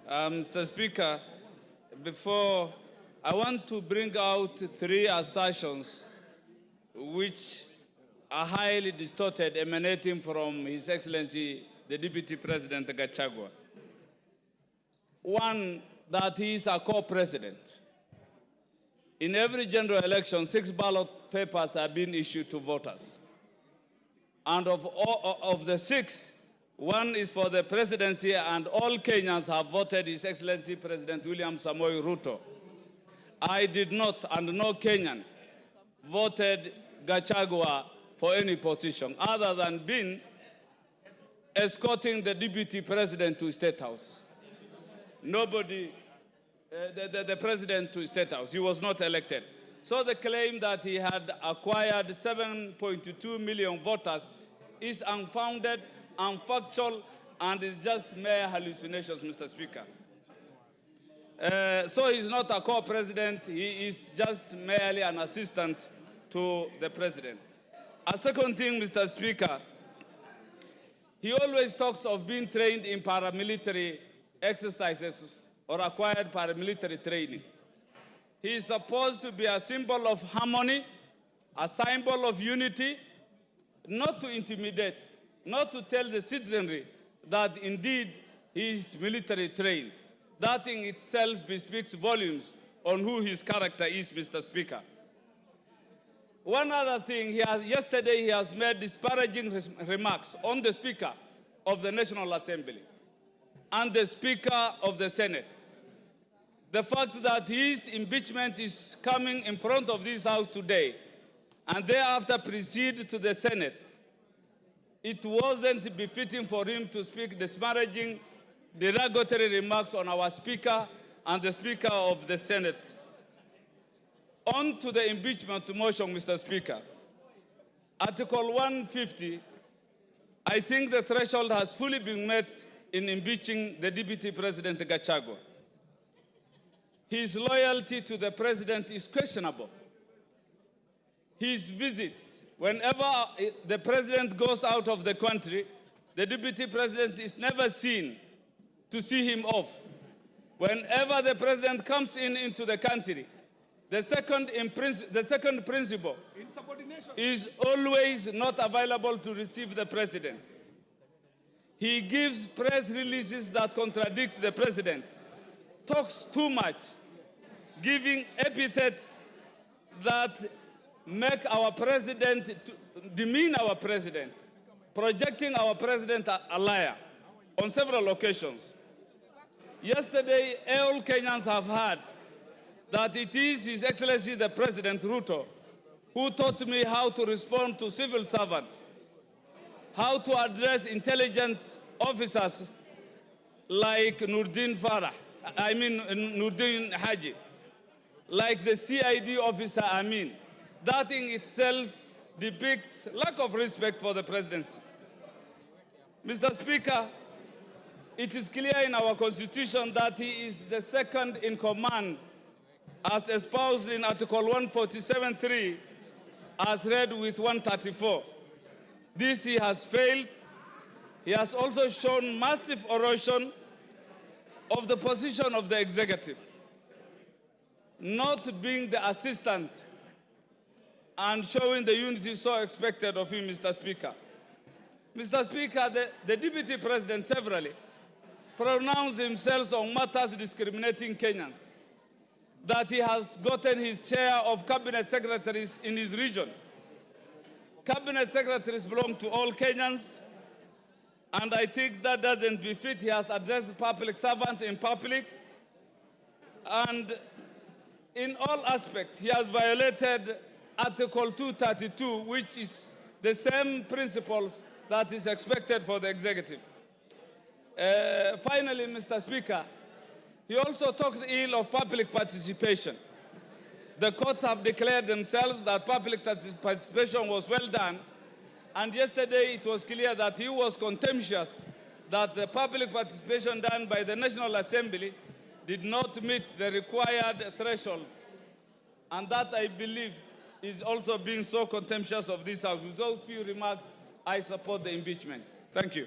Mr. Speaker, I want to bring out three assertions which are highly distorted, emanating from His Excellency, the Deputy President Gachagua. One, that he is a co-president. In every general election, 6 ballot papers are being issued to voters. And of the 6, 1 is for the presidency, and all Kenyans have voted His Excellency President William Samoei Ruto. I did not, and no Kenyan, voted Gachagua for any position other than being escorting the deputy president to State House. Nobody, the president to State House. He was not elected. So the claim that he had acquired 7.2 million voters is unfounded, unfactual, and is just mere hallucinations, Mr. Speaker. So he's not a co-president, he is just merely an assistant to the president. A second thing, Mr. Speaker, he always talks of being trained in paramilitary exercises or acquired paramilitary training. He is supposed to be a symbol of harmony, a symbol of unity, not to intimidate, not to tell the citizenry that indeed he is military trained. That in itself bespeaks volumes on who his character is, Mr. Speaker. One other thing, yesterday he has made disparaging remarks on the Speaker of the National Assembly and the Speaker of the Senate. The fact that his impeachment is coming in front of this House today and thereafter proceed to the Senate, it wasn't befitting for him to speak disparaging, derogatory remarks on our Speaker and the Speaker of the Senate. On to the impeachment motion, Mr. Speaker. Article 150, I think the threshold has fully been met in impeaching the Deputy President Gachagua. His loyalty to the President is questionable. His visits, whenever the President goes out of the country, the Deputy President is never seen to see him off. Whenever the President comes into the country, the second principle is always not available to receive the President. He gives press releases that contradicts the President, talks too much, giving epithets that make our President, demean our President, projecting our President a liar on several occasions. Yesterday, all Kenyans have heard that it is His Excellency the President Ruto who taught me how to respond to civil servants, how to address intelligence officers like Nurdin Haji, like the CID officer Amin. That in itself depicts lack of respect for the presidency. Mr. Speaker, it is clear in our Constitution that he is the second in command, as espoused in Article 147.3, as read with 134. This he has failed. He has also shown massive erosion of the position of the executive, not being the assistant and showing the unity so expected of him, Mr. Speaker. Mr. Speaker, the Deputy President severally pronounced himself on matters discriminating Kenyans, that he has gotten his share of cabinet secretaries in his region. Cabinet secretaries belong to all Kenyans, and I think that doesn't befit. He has addressed public servants in public, and in all aspects, he has violated Article 232, which is the same principles that is expected for the executive. Finally, Mr. Speaker, he also talked ill of public participation. The courts have declared themselves that public participation was well done, and yesterday it was clear that he was contemptuous that the public participation done by the National Assembly did not meet the required threshold, and that, I believe, is also being so contemptuous of this House. With those few remarks, I support the impeachment. Thank you.